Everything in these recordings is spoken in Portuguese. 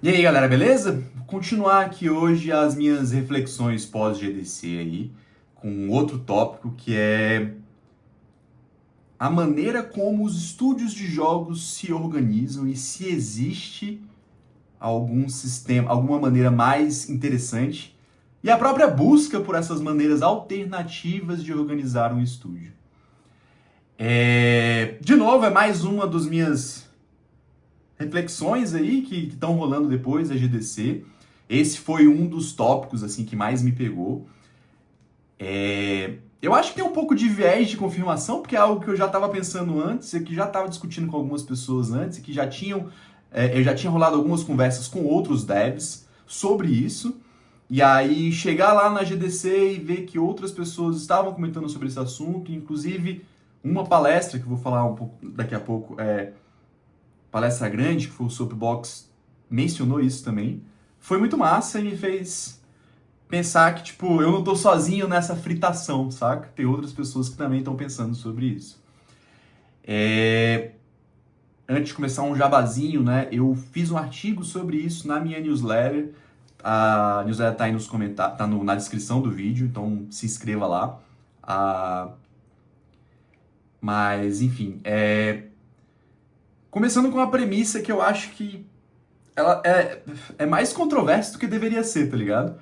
E aí, galera, beleza? Vou continuar aqui hoje as minhas reflexões pós-GDC aí, com outro tópico que é a maneira como os estúdios de jogos se organizam e se existe algum sistema, alguma maneira mais interessante e a própria busca por essas maneiras alternativas de organizar um estúdio. De novo, é mais uma das minhas reflexões aí que estão rolando depois da GDC. Esse foi um dos tópicos assim que mais me pegou. Eu acho que tem um pouco de viés de confirmação, porque é algo que eu já estava pensando antes, e que já estava discutindo com algumas pessoas antes, e que eu já tinha rolado algumas conversas com outros devs sobre isso. E aí chegar lá na GDC e ver que outras pessoas estavam comentando sobre esse assunto, inclusive uma palestra que eu vou falar um pouco daqui a pouco, palestra grande, que foi o Soapbox, mencionou isso também. Foi muito massa e me fez pensar que, tipo, eu não tô sozinho nessa fritação, saca? Tem outras pessoas que também estão pensando sobre isso. Antes de começar um jabazinho, né? Eu fiz um artigo sobre isso na minha newsletter. A newsletter tá aí nos comentários, tá na descrição do vídeo, então se inscreva lá. Mas, enfim, começando com uma premissa que eu acho que ela é mais controversa do que deveria ser, tá ligado?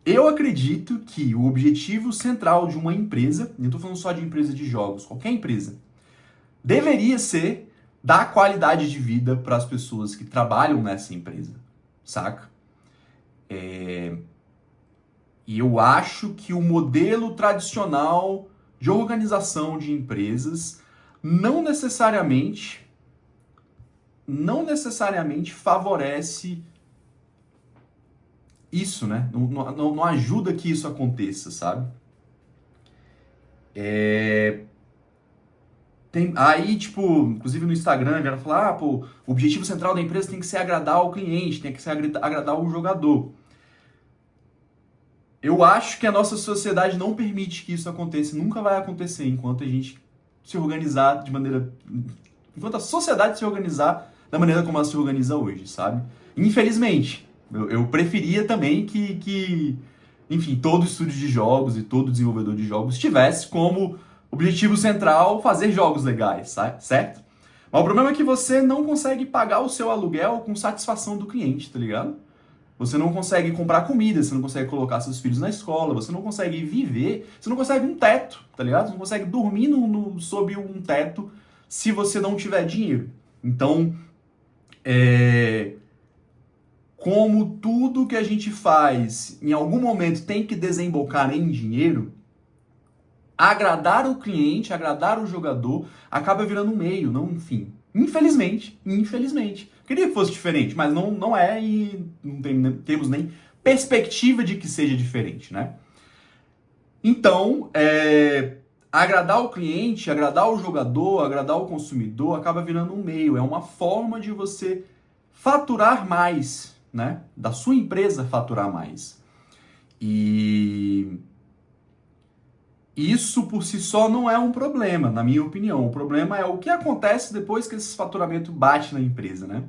Eu acredito que o objetivo central de uma empresa, não estou falando só de empresa de jogos, qualquer empresa, deveria ser dar qualidade de vida para as pessoas que trabalham nessa empresa, saca? E eu acho que o modelo tradicional de organização de empresas não necessariamente favorece isso, né? Não ajuda que isso aconteça, sabe? Aí, tipo, inclusive no Instagram, a galera fala, pô, o objetivo central da empresa tem que ser agradar o cliente, tem que ser agradar o jogador. Eu acho que a nossa sociedade não permite que isso aconteça, nunca vai acontecer enquanto a gente se organizar de maneira... Enquanto a sociedade se organizar da maneira como ela se organiza hoje, sabe? Infelizmente, eu preferia também que, enfim, todo estúdio de jogos e todo desenvolvedor de jogos tivesse como objetivo central fazer jogos legais, certo? Mas o problema é que você não consegue pagar o seu aluguel com satisfação do cliente, tá ligado? Você não consegue comprar comida, você não consegue colocar seus filhos na escola, você não consegue viver, você não consegue um teto, tá ligado? Você não consegue dormir sob um teto se você não tiver dinheiro. Então, como tudo que a gente faz em algum momento tem que desembocar em dinheiro, agradar o cliente, agradar o jogador, acaba virando um meio, não um fim. Infelizmente. Queria que fosse diferente, mas não é e não temos nem perspectiva de que seja diferente, né? Então, agradar o cliente, agradar o jogador, agradar o consumidor, acaba virando um meio. É uma forma de você faturar mais, né? Da sua empresa faturar mais. E isso por si só não é um problema, na minha opinião. O problema é o que acontece depois que esse faturamento bate na empresa, né?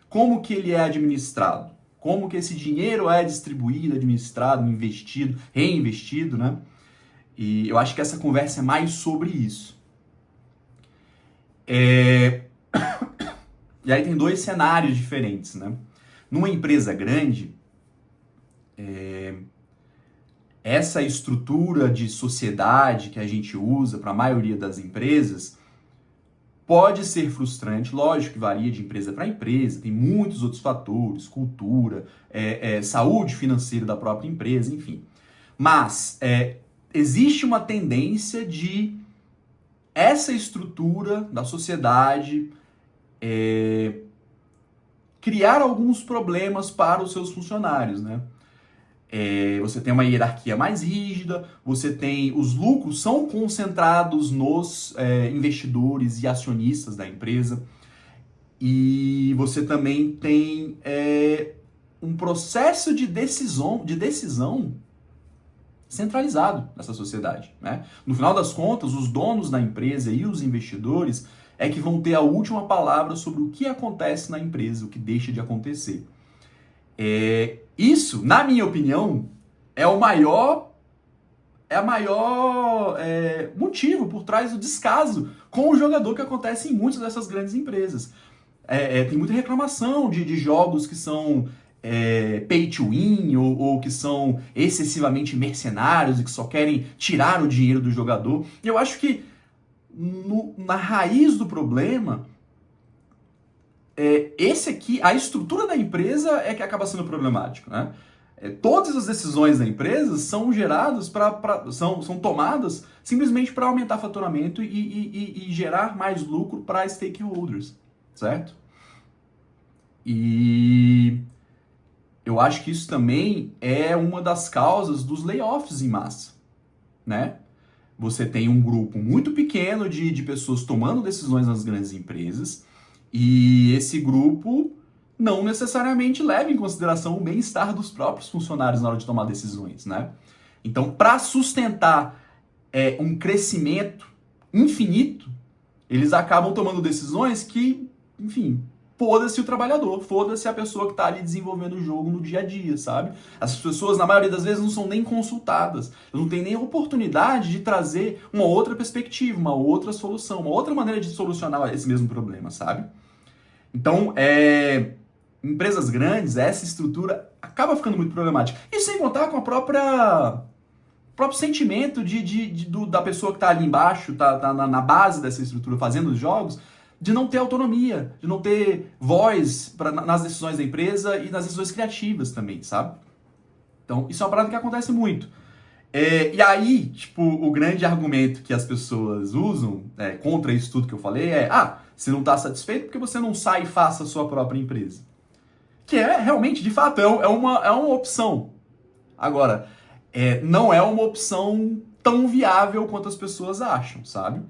Como que ele é administrado? Como que esse dinheiro é distribuído, administrado, investido, reinvestido, né? E eu acho que essa conversa é mais sobre isso. E aí tem dois cenários diferentes, né? Numa empresa grande, essa estrutura de sociedade que a gente usa para a maioria das empresas pode ser frustrante, lógico que varia de empresa para empresa, tem muitos outros fatores, cultura, saúde financeira da própria empresa, enfim. Mas existe uma tendência de essa estrutura da sociedade criar alguns problemas para os seus funcionários, né? Você tem uma hierarquia mais rígida, os lucros são concentrados nos investidores e acionistas da empresa, e você também tem um processo de decisão centralizado nessa sociedade, né? No final das contas, os donos da empresa e os investidores é que vão ter a última palavra sobre o que acontece na empresa, o que deixa de acontecer. Isso, na minha opinião, é o maior motivo por trás do descaso com o jogador que acontece em muitas dessas grandes empresas. Tem muita reclamação de jogos que são pay to win ou que são excessivamente mercenários e que só querem tirar o dinheiro do jogador. E eu acho que na raiz do problema, a estrutura da empresa é que acaba sendo problemático, né? Todas as decisões da empresa são geradas são tomadas simplesmente para aumentar faturamento e gerar mais lucro para stakeholders, certo? E eu acho que isso também é uma das causas dos layoffs em massa, né? Você tem um grupo muito pequeno de pessoas tomando decisões nas grandes empresas e esse grupo não necessariamente leva em consideração o bem-estar dos próprios funcionários na hora de tomar decisões, né? Então, para sustentar um crescimento infinito, eles acabam tomando decisões que, enfim, foda-se o trabalhador, foda-se a pessoa que está ali desenvolvendo o jogo no dia a dia, sabe? As pessoas, na maioria das vezes, não são nem consultadas, não têm nem oportunidade de trazer uma outra perspectiva, uma outra solução, uma outra maneira de solucionar esse mesmo problema, sabe? Então, empresas grandes, essa estrutura acaba ficando muito problemática. E sem contar com o próprio sentimento da pessoa que está ali embaixo, tá na base dessa estrutura, fazendo os jogos, de não ter autonomia, de não ter voz nas decisões da empresa e nas decisões criativas também, sabe? Então, isso é uma parada que acontece muito. E aí, tipo, o grande argumento que as pessoas usam contra isso tudo que eu falei você não está satisfeito porque você não sai e faça a sua própria empresa. Que realmente, de fato, é uma opção. Agora, não é uma opção tão viável quanto as pessoas acham, sabe?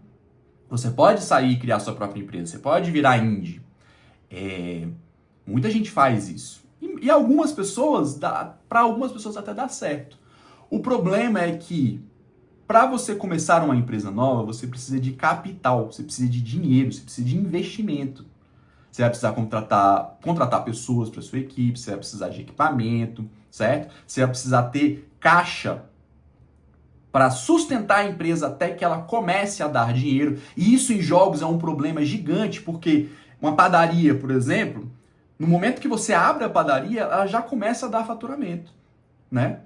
Você pode sair e criar sua própria empresa, você pode virar indie. Muita gente faz isso. E algumas pessoas, para algumas pessoas até dá certo. O problema é que, para você começar uma empresa nova, você precisa de capital, você precisa de dinheiro, você precisa de investimento. Você vai precisar contratar pessoas para sua equipe, você vai precisar de equipamento, certo? Você vai precisar ter caixa para sustentar a empresa até que ela comece a dar dinheiro. E isso em jogos é um problema gigante, porque uma padaria, por exemplo, no momento que você abre a padaria, ela já começa a dar faturamento, né?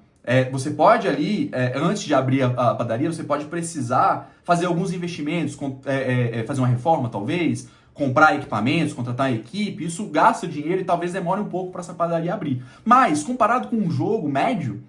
Você pode ali, antes de abrir a padaria, você pode precisar fazer alguns investimentos, fazer uma reforma talvez, comprar equipamentos, contratar equipe, isso gasta dinheiro e talvez demore um pouco para essa padaria abrir. Mas, comparado com um jogo médio,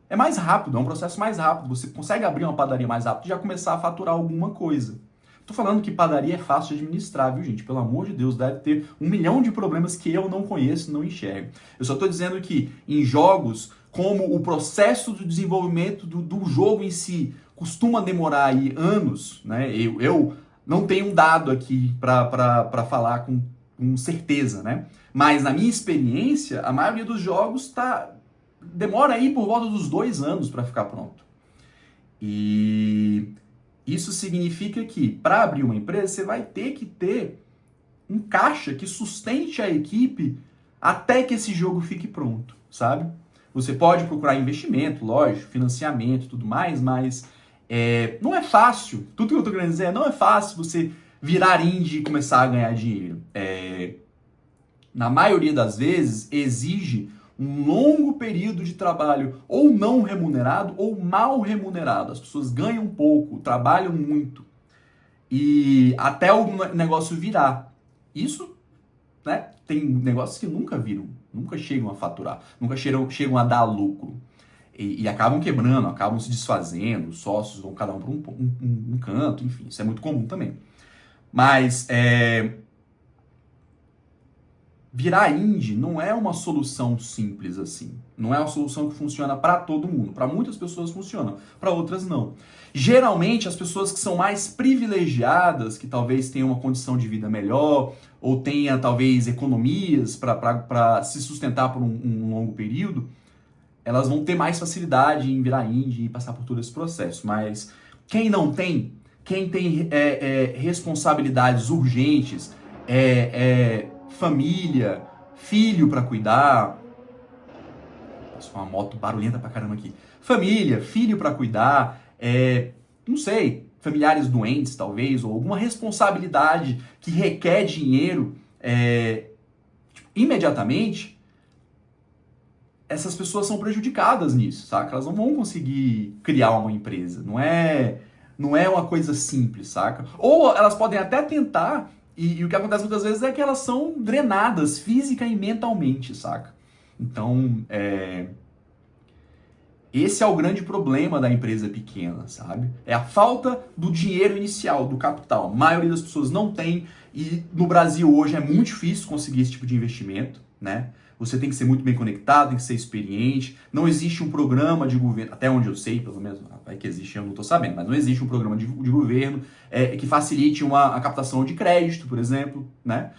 é mais rápido, é um processo mais rápido. Você consegue abrir uma padaria mais rápido e já começar a faturar alguma coisa. Tô falando que padaria é fácil de administrar, viu, gente? Pelo amor de Deus, deve ter 1 milhão de problemas que eu não conheço, não enxergo. Eu só tô dizendo que em jogos, como o processo de desenvolvimento do jogo em si costuma demorar aí anos, né? Eu não tenho um dado aqui para falar com certeza, né? Mas na minha experiência, a maioria dos jogos demora aí por volta dos 2 anos para ficar pronto. E isso significa que, para abrir uma empresa, você vai ter que ter um caixa que sustente a equipe até que esse jogo fique pronto, sabe? Você pode procurar investimento, lógico, financiamento e tudo mais, mas não é fácil. Tudo que eu tô querendo dizer não é fácil você virar indie e começar a ganhar dinheiro. Na maioria das vezes, exige um longo período de trabalho ou não remunerado ou mal remunerado. As pessoas ganham pouco, trabalham muito e até o negócio virar. Isso, né, tem negócios que nunca viram, nunca chegam a faturar, nunca chegam a dar lucro e acabam quebrando, acabam se desfazendo, os sócios vão cada um para um canto, enfim, isso é muito comum também. Mas virar indie não é uma solução simples assim. Não é uma solução que funciona para todo mundo. Para muitas pessoas funciona, para outras não. Geralmente, as pessoas que são mais privilegiadas, que talvez tenham uma condição de vida melhor, ou tenha talvez economias para se sustentar por um longo período, elas vão ter mais facilidade em virar indie e passar por todo esse processo. Mas quem não tem, quem tem responsabilidades urgentes, família, filho para cuidar, Nossa, uma moto barulhenta pra caramba aqui. Família, filho para cuidar, não sei, familiares doentes talvez, ou alguma responsabilidade que requer dinheiro imediatamente, essas pessoas são prejudicadas nisso, saca? Elas não vão conseguir criar uma empresa. Não é uma coisa simples, saca? Ou elas podem até tentar, e o que acontece muitas vezes é que elas são drenadas física e mentalmente, saca? Então, esse é o grande problema da empresa pequena, sabe? É a falta do dinheiro inicial, do capital. A maioria das pessoas não tem, e no Brasil hoje é muito difícil conseguir esse tipo de investimento, né? Você tem que ser muito bem conectado, tem que ser experiente. Não existe um programa de governo, até onde eu sei, pelo menos, vai que existe, eu não estou sabendo, mas não existe um programa de governo que facilite a captação de crédito, por exemplo, né?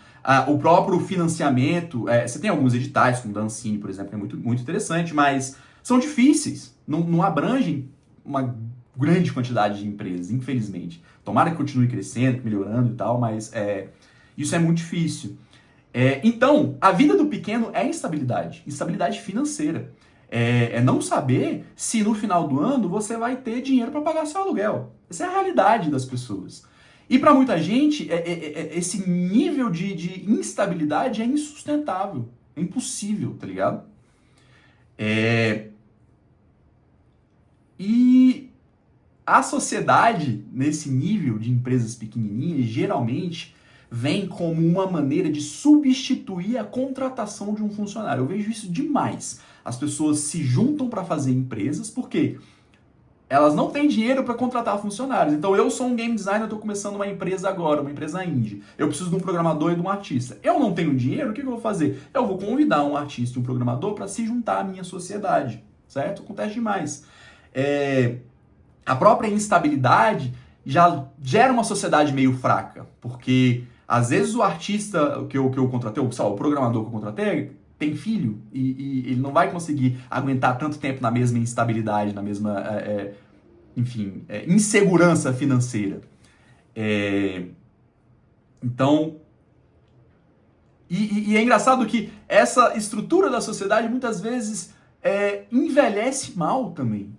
O próprio financiamento, você tem alguns editais, como o da Ancine, por exemplo, que é muito, muito interessante, mas são difíceis, não abrangem uma grande quantidade de empresas, infelizmente. Tomara que continue crescendo, melhorando e tal, mas isso é muito difícil. Então, a vida do pequeno é instabilidade financeira. É não saber se no final do ano você vai ter dinheiro para pagar seu aluguel. Essa é a realidade das pessoas. E para muita gente, esse nível de instabilidade é insustentável, é impossível, tá ligado? E a sociedade, nesse nível de empresas pequenininhas, geralmente vem como uma maneira de substituir a contratação de um funcionário. Eu vejo isso demais. As pessoas se juntam para fazer empresas porque elas não têm dinheiro para contratar funcionários. Então eu sou um game designer, eu estou começando uma empresa agora, uma empresa indie. Eu preciso de um programador e de um artista. Eu não tenho dinheiro, o que eu vou fazer? Eu vou convidar um artista e um programador para se juntar à minha sociedade, certo? Acontece demais. A própria instabilidade já gera uma sociedade meio fraca, porque às vezes o artista que eu contratei, o programador que eu contratei, tem filho e ele não vai conseguir aguentar tanto tempo na mesma instabilidade, na mesma, insegurança financeira. Então, e é engraçado que essa estrutura da sociedade muitas vezes envelhece mal também.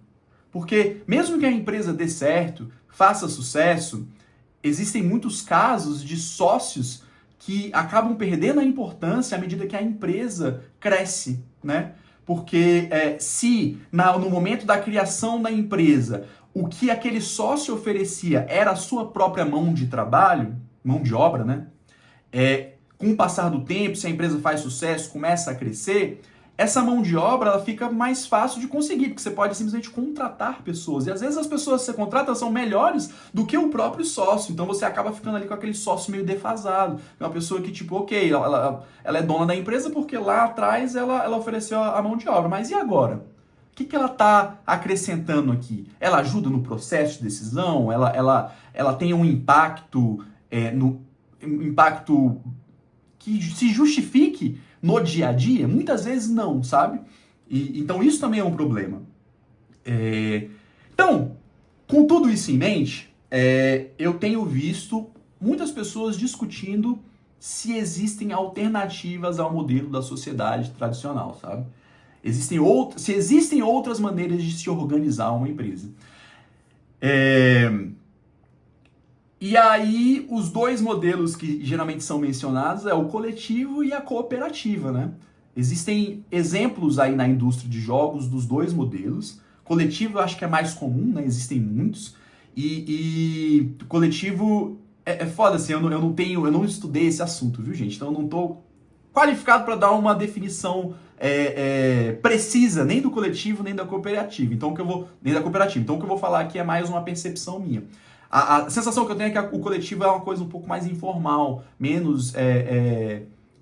Porque mesmo que a empresa dê certo, faça sucesso, existem muitos casos de sócios que acabam perdendo a importância à medida que a empresa cresce, né? Porque se no momento da criação da empresa, o que aquele sócio oferecia era a sua própria mão de trabalho, mão de obra, né? Com o passar do tempo, se a empresa faz sucesso, começa a crescer, essa mão de obra ela fica mais fácil de conseguir, porque você pode simplesmente contratar pessoas. E às vezes as pessoas que você contrata são melhores do que o próprio sócio. Então você acaba ficando ali com aquele sócio meio defasado. É uma pessoa que, tipo, ok, ela é dona da empresa porque lá atrás ela ofereceu a mão de obra. Mas e agora? O que ela está acrescentando aqui? Ela ajuda no processo de decisão? Ela tem um impacto, impacto que se justifique no dia a dia? Muitas vezes não, sabe? Então isso também é um problema. Então, com tudo isso em mente, eu tenho visto muitas pessoas discutindo se existem alternativas ao modelo da sociedade tradicional, sabe? Se existem outras maneiras de se organizar uma empresa. E aí, os dois modelos que geralmente são mencionados é o coletivo e a cooperativa, né? Existem exemplos aí na indústria de jogos dos dois modelos. Coletivo eu acho que é mais comum, né? Existem muitos. E coletivo é foda, assim, eu não estudei esse assunto, viu, gente? Então eu não tô qualificado para dar uma definição precisa, nem do coletivo, nem da cooperativa. Então nem da cooperativa. Então o que eu vou falar aqui é mais uma percepção minha. A sensação que eu tenho é que o coletivo é uma coisa um pouco mais informal, menos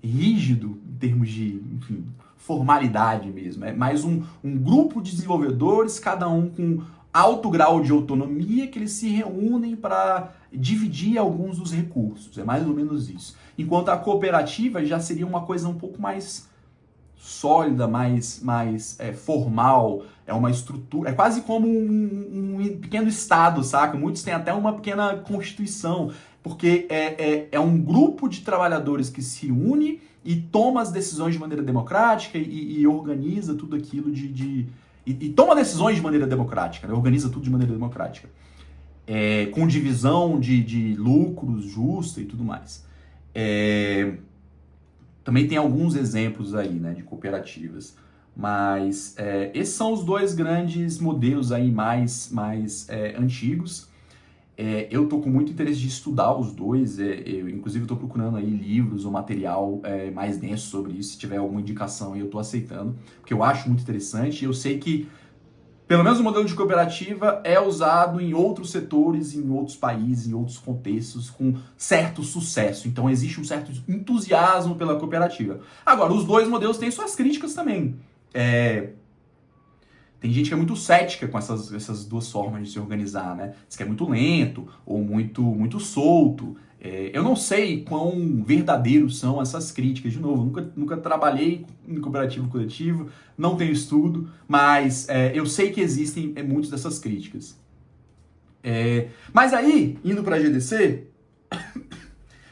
rígido em termos de, enfim, formalidade mesmo. É mais um grupo de desenvolvedores, cada um com alto grau de autonomia, que eles se reúnem para dividir alguns dos recursos. É mais ou menos isso. Enquanto a cooperativa já seria uma coisa um pouco mais sólida, mais formal, é uma estrutura, é quase como um pequeno estado, saca? Muitos têm até uma pequena constituição. porque é um grupo de trabalhadores que se une e toma as decisões de maneira democrática e organiza tudo aquilo e toma decisões de maneira democrática, né? Organiza tudo de maneira democrática. Com divisão de lucros justa e tudo mais. Também tem alguns exemplos aí, né, de cooperativas. Mas esses são os dois grandes modelos aí mais antigos. Eu tô com muito interesse de estudar os dois, eu inclusive estou procurando aí livros ou material mais denso sobre isso. Se tiver alguma indicação aí eu estou aceitando, porque eu acho muito interessante e eu sei que pelo menos o modelo de cooperativa é usado em outros setores, em outros países, em outros contextos, com certo sucesso. Então existe um certo entusiasmo pela cooperativa. Agora, os dois modelos têm suas críticas também. Tem gente que é muito cética com essas duas formas de se organizar, né? Diz que é muito lento ou muito solto. Eu não sei quão verdadeiros são essas críticas. De novo, nunca trabalhei em cooperativo coletivo, não tenho estudo, mas eu sei que existem muitas dessas críticas. Mas aí, indo para a GDC,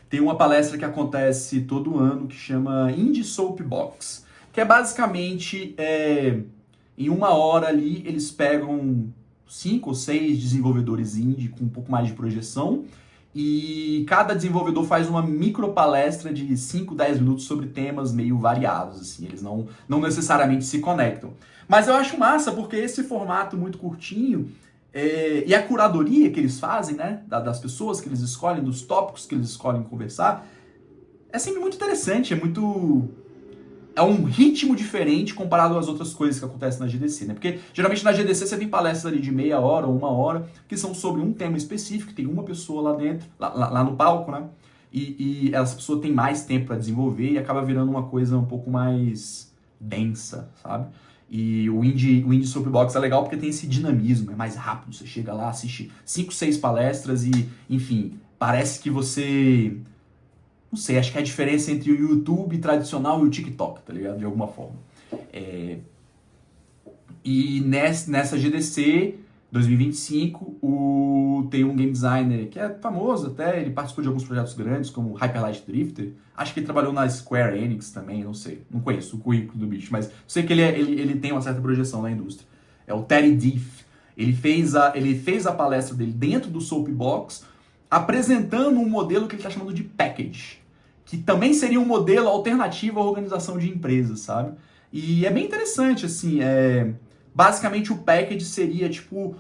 tem uma palestra que acontece todo ano que chama Indie Soapbox, que é basicamente... Em uma hora ali, eles pegam 5 ou 6 desenvolvedores indie com um pouco mais de projeção e cada desenvolvedor faz uma micro palestra de 5, 10 minutos sobre temas meio variados, assim, eles não necessariamente se conectam. Mas eu acho massa porque esse formato muito curtinho e a curadoria que eles fazem, né, das pessoas que eles escolhem, dos tópicos que eles escolhem conversar, é sempre muito interessante, é um ritmo diferente comparado às outras coisas que acontecem na GDC, né? Porque geralmente na GDC você tem palestras ali de meia hora ou uma hora que são sobre um tema específico, tem uma pessoa lá dentro, lá no palco, né? E essa pessoa tem mais tempo para desenvolver e acaba virando uma coisa um pouco mais densa, sabe? E o Indie Soapbox é legal porque tem esse dinamismo, é mais rápido, você chega lá, assiste 5, 6 palestras e, enfim, parece que você... Não sei, acho que é a diferença entre o YouTube tradicional e o TikTok, tá ligado? De alguma forma. E nessa GDC 2025, tem um game designer que é famoso até, ele participou de alguns projetos grandes, como Hyper Light Drifter. Acho que ele trabalhou na Square Enix também, não sei. Não conheço o currículo do bicho, mas sei que ele tem uma certa projeção na indústria. É o Terry Diff. Ele fez a palestra dele dentro do Soapbox, apresentando um modelo que ele está chamando de package, que também seria um modelo alternativo à organização de empresas, sabe? E é bem interessante, assim, basicamente o package seria, tipo,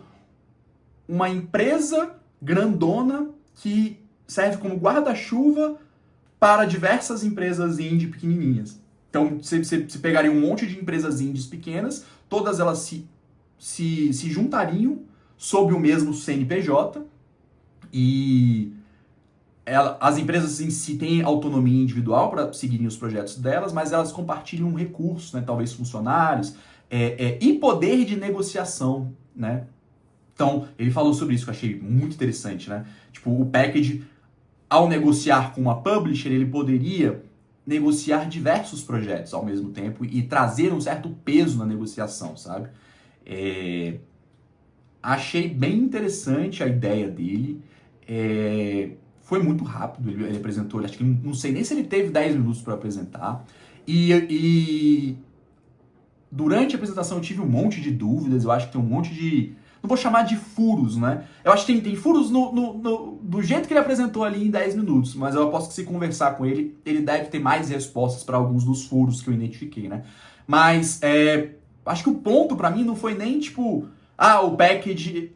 uma empresa grandona que serve como guarda-chuva para diversas empresas indie pequenininhas. Então, você pegaria um monte de empresas indies pequenas, todas elas se juntariam sob o mesmo CNPJ e... as empresas em si têm autonomia individual para seguirem os projetos delas, mas elas compartilham recursos, né, talvez funcionários, e poder de negociação, né? Então, ele falou sobre isso que eu achei muito interessante, né? Tipo, o package, ao negociar com uma publisher, ele poderia negociar diversos projetos ao mesmo tempo e trazer um certo peso na negociação, sabe? Achei bem interessante a ideia dele. Foi muito rápido, ele apresentou, acho que não sei nem se ele teve 10 minutos para apresentar. E durante a apresentação eu tive um monte de dúvidas, eu acho que tem um monte de... Não vou chamar de furos, né? Eu acho que tem furos do jeito que ele apresentou ali em 10 minutos, mas eu aposto que se conversar com ele, ele deve ter mais respostas para alguns dos furos que eu identifiquei, né? Mas acho que o ponto para mim não foi nem tipo... o package...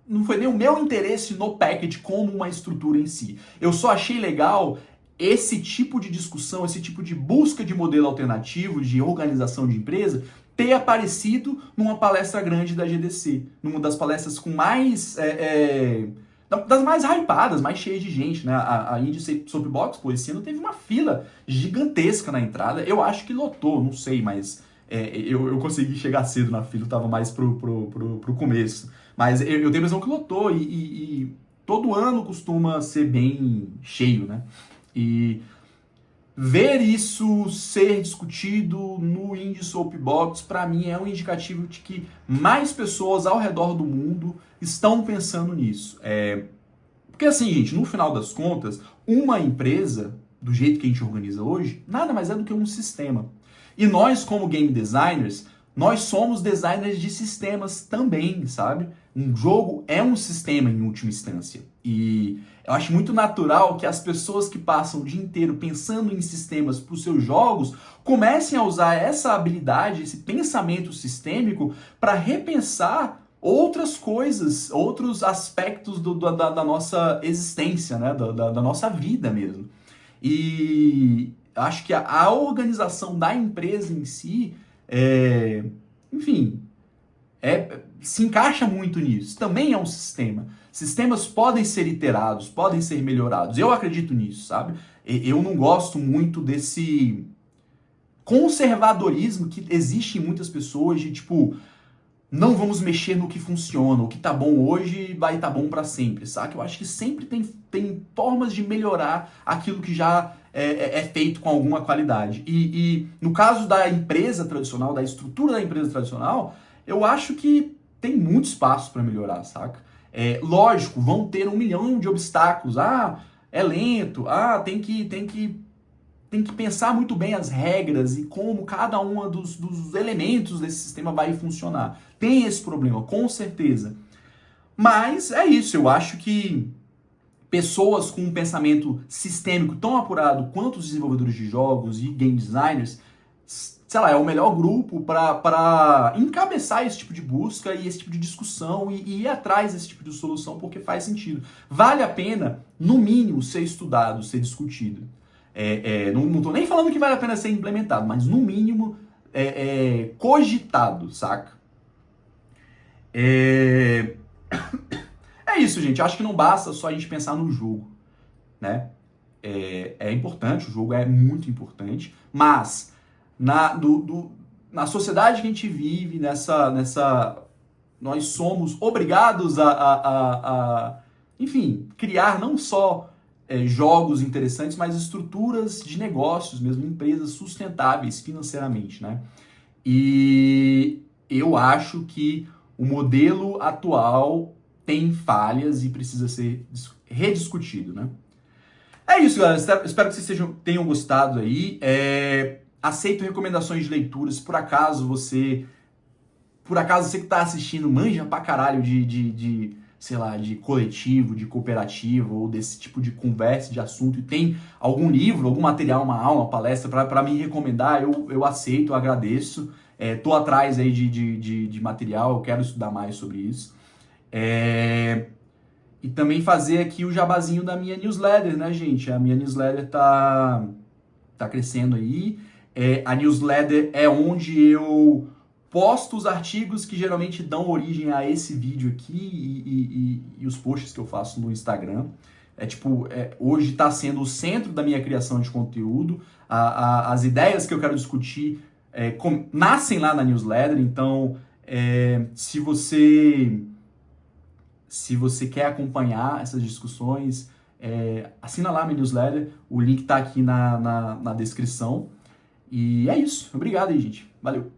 Não foi nem o meu interesse no package como uma estrutura em si. Eu só achei legal esse tipo de discussão, esse tipo de busca de modelo alternativo, de organização de empresa, ter aparecido numa palestra grande da GDC. Numa das palestras com mais... das mais hypadas, mais cheias de gente, né? A Indie Soapbox, pô, esse ano teve uma fila gigantesca na entrada. Eu acho que lotou, não sei, mas... eu consegui chegar cedo na fila, eu tava mais pro começo. Mas eu tenho a impressão que lotou e todo ano costuma ser bem cheio, né? E ver isso ser discutido no Indie Soapbox, para mim, é um indicativo de que mais pessoas ao redor do mundo estão pensando nisso. Porque assim, gente, no final das contas, uma empresa, do jeito que a gente organiza hoje, nada mais é do que um sistema. E nós, como game designers, nós somos designers de sistemas também, sabe? Um jogo é um sistema em última instância. E eu acho muito natural que as pessoas que passam o dia inteiro pensando em sistemas para os seus jogos comecem a usar essa habilidade, esse pensamento sistêmico para repensar outras coisas, outros aspectos da nossa existência, né? Da nossa vida mesmo. E acho que a organização da empresa em si, enfim, se encaixa muito nisso. Também é um sistema. Sistemas podem ser iterados, podem ser melhorados. Eu acredito nisso, sabe? Eu não gosto muito desse conservadorismo que existe em muitas pessoas de tipo, não vamos mexer no que funciona, o que tá bom hoje vai tá bom para sempre, sabe? Eu acho que sempre tem formas de melhorar aquilo que já é feito com alguma qualidade. E no caso da empresa tradicional, da estrutura da empresa tradicional, eu acho que tem muito espaço para melhorar, saca? Lógico, vão ter 1 milhão de obstáculos. Ah, é lento. Ah, tem que pensar muito bem as regras e como cada um dos elementos desse sistema vai funcionar. Tem esse problema, com certeza. Mas é isso, eu acho que pessoas com um pensamento sistêmico tão apurado quanto os desenvolvedores de jogos e game designers, sei lá, é o melhor grupo para encabeçar esse tipo de busca e esse tipo de discussão e ir atrás desse tipo de solução porque faz sentido. Vale a pena, no mínimo, ser estudado, ser discutido. Não tô nem falando que vale a pena ser implementado, mas no mínimo cogitado, saca? É isso, gente. Acho que não basta só a gente pensar no jogo, né? É importante, o jogo é muito importante, mas na sociedade que a gente vive, nós somos obrigados enfim, criar não só jogos interessantes, mas estruturas de negócios mesmo, empresas sustentáveis financeiramente, né? E eu acho que o modelo atual tem falhas e precisa ser rediscutido, né? É isso, galera. Espero que vocês tenham gostado aí. Aceito recomendações de leitura. Se por acaso você que está assistindo manja pra caralho sei lá, de coletivo, de cooperativa ou desse tipo de conversa, de assunto e tem algum livro, algum material, uma aula, uma palestra para me recomendar, eu aceito, eu agradeço. Tô atrás aí de material, eu quero estudar mais sobre isso. E também fazer aqui o jabazinho da minha newsletter, né, gente? A minha newsletter tá crescendo aí. A newsletter é onde eu posto os artigos que geralmente dão origem a esse vídeo aqui e os posts que eu faço no Instagram. Hoje está sendo o centro da minha criação de conteúdo. As ideias que eu quero discutir nascem lá na newsletter, então se você quer acompanhar essas discussões, assina lá a minha newsletter, o link está aqui na descrição. E é isso. Obrigado aí, gente. Valeu!